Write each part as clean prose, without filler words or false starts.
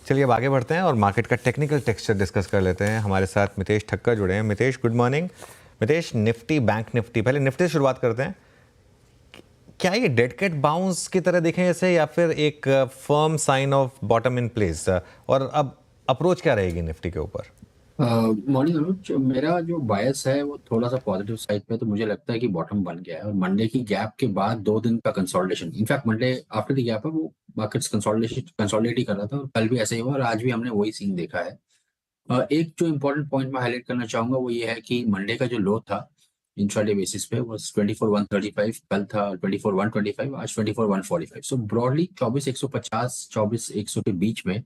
चलिए अब आगे बढ़ते हैं और मार्केट का टेक्निकल टेक्सचर डिस्कस कर लेते हैं। हमारे साथ मितेश ठक्कर जुड़े हैं। Mitesh, good morning. Mitesh, Nifty, bank Nifty, पहले निफ्टी से शुरुआत करते हैं। क्या ये डेड कैट बाउंस की तरह दिखे जैसे, या फिर एक firm sign of bottom in place, और अब अप्रोच क्या रहेगी निफ्टी के ऊपर? मॉर्निंग अनुज, मेरा जो बायस है वो थोड़ा सा पॉजिटिव साइड पे है। तो मुझे लगता है कि बॉटम बन गया है और मंडे की गैप के बाद 2 दिन का consolidation, in fact Monday after the gap है वो मार्केट्स कंसोलिडेट ही कर रहा था और कल भी ऐसे ही हुआ और आज भी हमने वही सीन देखा है। एक जो इम्पोर्टेंट पॉइंट मैं हाईलाइट करना चाहूंगा वो ये है कि मंडे का जो लो था इंट्राडे बेसिस पे वो 24,135, कल था 24,125, आज 24,145। सो ब्रॉडली 24,150 24,100 के बीच में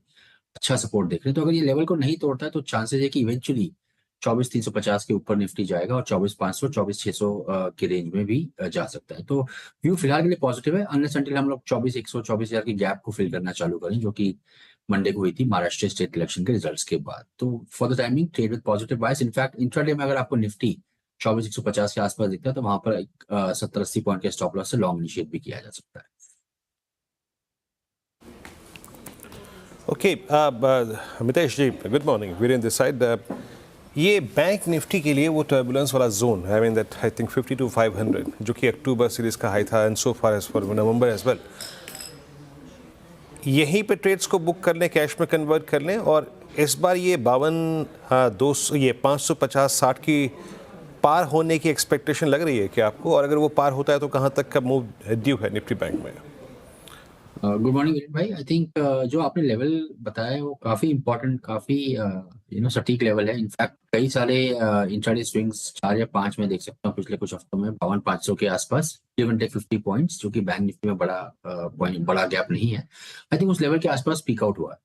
अच्छा सपोर्ट देख रहे हैं। तो अगर ये लेवल को नहीं तोड़ता है तो चांसेस है कि इवेंचुअली 24,350 के ऊपर निफ्टी जाएगा और 24,500 24,600 के रेंज में भी जा सकता है। तो व्यू फिलहाल के लिए पॉजिटिव है, अनलेस अनटिल हम लोग 24,100 24,000 की गैप को फिल करना चालू करें, जो कि मंडे को हुई थी महाराष्ट्र स्टेट इलेक्शन के रिजल्ट्स के बाद। तो for the timing trade with positive bias. In fact intraday में अगर आपको निफ्टी 24,150 के आसपास दिखता है तो वहां पर 70-80 पॉइंट के स्टॉप लॉस से लॉन्ग इनिशिएट भी किया जा सकता है। Okay, Mitesh ji, good morning. Virendra this side. ये बैंक निफ्टी के लिए वो टर्बुलेंस वाला zone, I mean that I think 50 to 500, जो कि अक्टूबर सीरीज का हाई था and so far as for November as well, यहीं पे ट्रेड्स को बुक कर लें, कैश में कन्वर्ट कर लें। और इस बार ये 52, ये 550-60 की पार होने की एक्सपेक्टेशन लग रही है कि आपको, और अगर वो पार होता है तो कहाँ तक का मूव ड्यू है निफ्टी बैंक में? गुड मॉर्निंग विरेन भाई। आई थिंक जो आपने लेवल बताया है वो काफी इंपॉर्टेंट, काफी सटीक लेवल है। इनफैक्ट कई सारे इंट्राडे स्विंग्स 4 या 5 में देख सकता हूँ पिछले कुछ हफ्तों में 52,500 के आसपास, गिव एंड टेक 50 पॉइंट्स, जो कि बैंक निफ्टी में बड़ा गैप नहीं है। आई थिंक उस लेवल के आसपास पीक आउट हुआ है।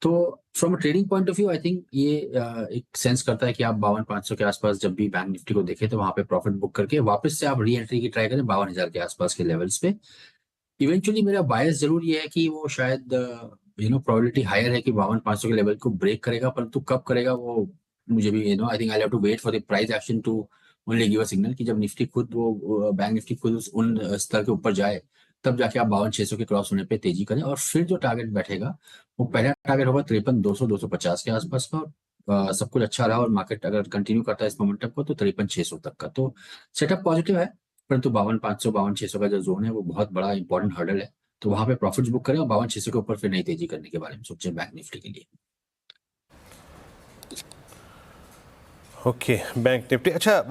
तो from a trading point of view I think ये एक सेंस करता है कि आप 52,500 के आसपास जब भी बैंक निफ्टी को देखें तो वहां पे प्रॉफिट बुक करके वापस से आप री एंट्री की ट्राई करें 52,000 के आसपास के लेवल्स पे। इवेंचुअली मेरा बायस जरूर ये है कि वो शायद प्रोबेबिलिटी हायर है कि 52,500 के लेवल को ब्रेक करेगा, परंतु कब करेगा वो मुझे भी I think I have to wait for the price action to only give a signal कि जब निफ्टी खुद वो बैंक निफ्टी खुद उन स्तर के ऊपर जाए तब जाके आप 52,600 के क्रॉस होने पे तेजी करें। और फिर जो टारगेट बैठेगा वो पहला टारगेट होगा 53,200 250 के आसपास का। और सब कुछ अच्छा रहा और मार्केट अगर कंटिन्यू करता है इस मोमेंटम को तो 53,600 तक का तो सेटअप पॉजिटिव है। परंतु 52,500 52,600 का जो जोन है वो बहुत बड़ा इंपॉर्टेंट हर्डल है। तो वहां पे प्रॉफिट्स बुक करें और 52,600 के ऊपर फिर नई तेजी करने के बारे में सोचें बैंक निफ्टी के लिए। Okay, bank Nifty. अच्छा,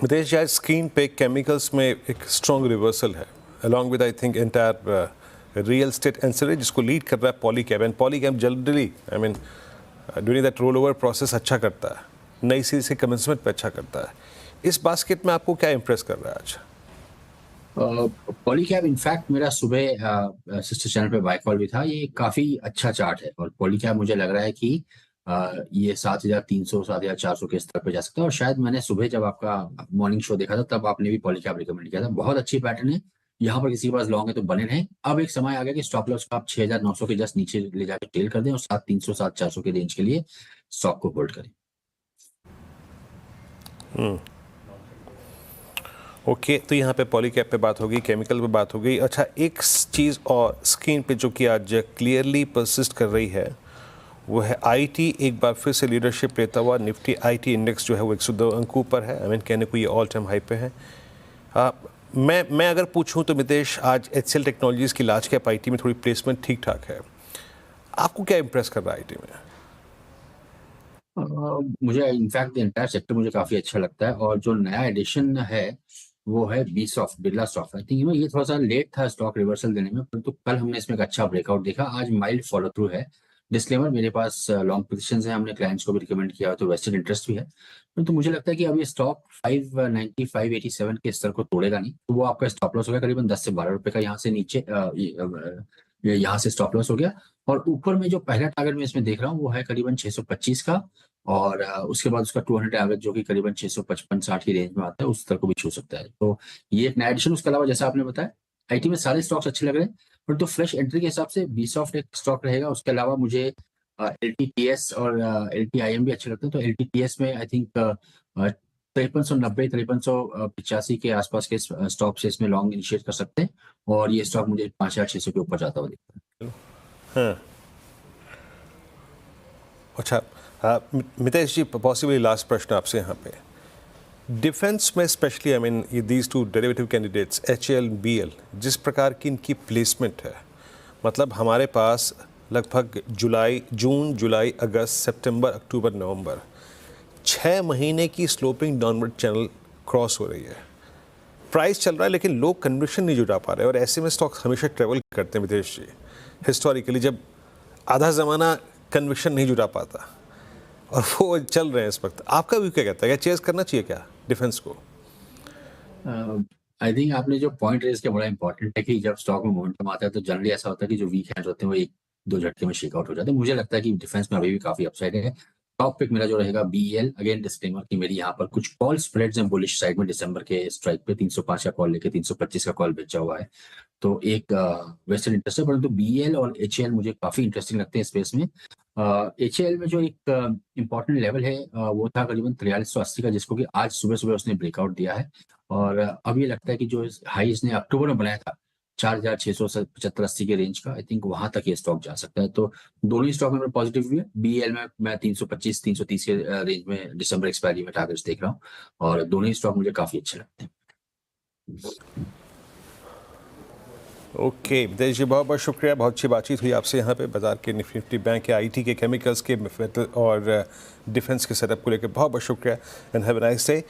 मितेश जी, स्क्रीन पे केमिकल्स में एक स्ट्रॉन्ग रिवर्सल है along with I think entire real estate एंसरे, जिसको लीड कर रहा है Polycab. And Polycab generally I mean during that roll over process अच्छा करता है, नई सीरीज के कमेंसमेंट पे अच्छा करता है। इस बास्केट में आपको क्या इंप्रेस कर रहा है आज? पॉलीकैब इनफैक्ट मेरा सुबह सिस्टर चैनल पे बाय कॉल भी था। ये काफी अच्छा चार्ट है और पॉलीकैब मुझे लग रहा है कि ये 7,300 7,400 के स्तर पे जा सकता है। और शायद मैंने सुबह जब आपका मॉर्निंग शो देखा था तब आपने भी पॉलीकैब रिकमेंड किया था। बहुत अच्छी पैटर्न है। यहाँ पर किसी के पास लॉन्ग है तो बने रहें। अब एक समय आ गया कि स्टॉप लॉस को आप 6,900 के जस्ट नीचे ले जाकर टेल कर दें और 7,300 7,400 के रेंज के लिए स्टॉक को होल्ड करें। ओके, तो यहाँ पे पॉलीकैब पे बात होगी, केमिकल पे बात हो गई। अच्छा, एक चीज़ और स्क्रीन पे जो कि आज क्लियरली परसिस्ट कर रही है वो है आईटी। एक बार फिर से लीडरशिप लेता हुआ निफ्टी आईटी इंडेक्स जो है वो 102 अंकों पर है। आई मीन कहने को ये ऑल टाइम हाई पे है। मैं अगर पूछूं तो मितेश, आज एचसीएल टेक्नोलॉजीज की लार्ज कैप आईटी में थोड़ी प्लेसमेंट ठीक ठाक है। आपको क्या इंप्रेस कर रहा है आईटी में? मुझे इनफैक्ट एंटायर सेक्टर मुझे काफी अच्छा लगता है और जो नया एडिशन है वो है B soft, Birla soft. I think ये थोड़ा सा लेट था स्टॉक रिवर्सल देने में, परंतु कल हमने इसमें एक अच्छा ब्रेकआउट देखा। आज माइल्ड फॉलो थ्रू है। डिस्क्लेमर, मेरे पास लॉन्ग पोजीशन है, हमने क्लाइंट्स को भी रिकमेंड किया तो वेस्टेड इंटरेस्ट भी है। परंतु मुझे लगता है कि अब ये स्टॉक 590 587 के स्तर को तोड़ेगा नहीं, तो वो आपका स्टॉप लॉस हो गया करीबन 10 से 12 रुपए का। यहाँ से नीचे यहाँ से स्टॉप लॉस हो गया। और ऊपर में जो पहला टारगेट मैं इसमें देख रहा हूँ वो है करीबन 625 का। और उसके बाद उसका 200 एवरेज जो कि करीबन 655-60 की रेंज में आता है, उस स्तर को भी छू सकता है। तो ये एक नया एडिशन। उसके अलावा जैसा आपने बताया आईटी में सारे स्टॉक्स अच्छे लग रहे हैं, पर तो फ्रेश एंट्री के हिसाब से बी सॉफ्ट एक स्टॉक रहेगा। उसके अलावा मुझे एलटीटीएस और एलटीआईएम भी अच्छे लगते हैं। तो एलटीटीएस में आई थिंक 5390 5385 के आसपास के स्टॉक से इसमें लॉन्ग इनिशिएट कर सकते हैं और ये स्टॉक मुझे 5,600 के ऊपर जाता हुआ दिखता है। हाँ, अच्छा, मितेश जी, पॉसिबली लास्ट प्रश्न आपसे यहाँ पे। डिफेंस में स्पेशली आई मीन ये these two derivative candidates HAL BL, जिस प्रकार की इनकी प्लेसमेंट है, मतलब हमारे पास लगभग जून जुलाई अगस्त सितंबर अक्टूबर नवंबर 6 महीने की स्लोपिंग डाउनवर्ड चैनल क्रॉस हो रही है। प्राइस चल रहा है लेकिन लोग कन्विक्शन नहीं जुटा पा रहे, और ऐसे में स्टॉक्स हमेशा ट्रेवल करते हैं मितेश जी, हिस्टोरिकली, जब आधा ज़माना कन्विक्शन नहीं जुटा पाता, और वो चल रहे हैं इस वक्त। आपका व्यू क्या कहता है, क्या चेस करना चाहिए क्या डिफेंस को? आई थिंक आपने जो पॉइंट रेज किया बड़ा इंपॉर्टेंट है कि जब स्टॉक में मोमेंटम आता है तो जनरली ऐसा होता है कि जो वीक हैंड्स होते हैं वो एक दो झटके में शेक आउट हो जाते हैं। मुझे लगता है कि डिफेंस में अभी भी काफी अपसाइड है। टॉप पिक मेरा जो रहेगा BEL। अगेन डिस्क्लेमर कि मेरी यहाँ पर कुछ कॉल स्प्रेड्स हैं बुलिश साइड में, दिसंबर के स्ट्राइक पे 305 का कॉल लेके 325 का कॉल बेचा हुआ है, तो एक वेस्टर्न इंटरेस्ट है। परंतु BEL और HAL मुझे काफी इंटरेस्टिंग लगते हैं स्पेस में। HAL में जो एक इम्पॉर्टेंट लेवल है वो था करीबन 4380 का, जिसको कि आज सुबह सुबह उसने ब्रेकआउट दिया है। और अब ये लगता है कि जो हाई इसने अक्टूबर में बनाया था 4675-80 के रेंज का, आई थिंक वहां तक ये स्टॉक जा सकता है। तो दोनों ही स्टॉक में पॉजिटिव हुए। BEL में मैं 325-330 के रेंज में दिसंबर एक्सपायरी में टारगेट्स देख रहा हूँ, और दोनों ही स्टॉक मुझे काफी अच्छे लगते हैं। ओके मितेश जी, बहुत बहुत शुक्रिया, बहुत अच्छी बातचीत हुई आपसे यहाँ पे बाजार के निफ्टी बैंक के, IT के, केमिकल्स के और डिफेंस के सेटअप को लेकर बहुत बहुत शुक्रिया, and have a nice day.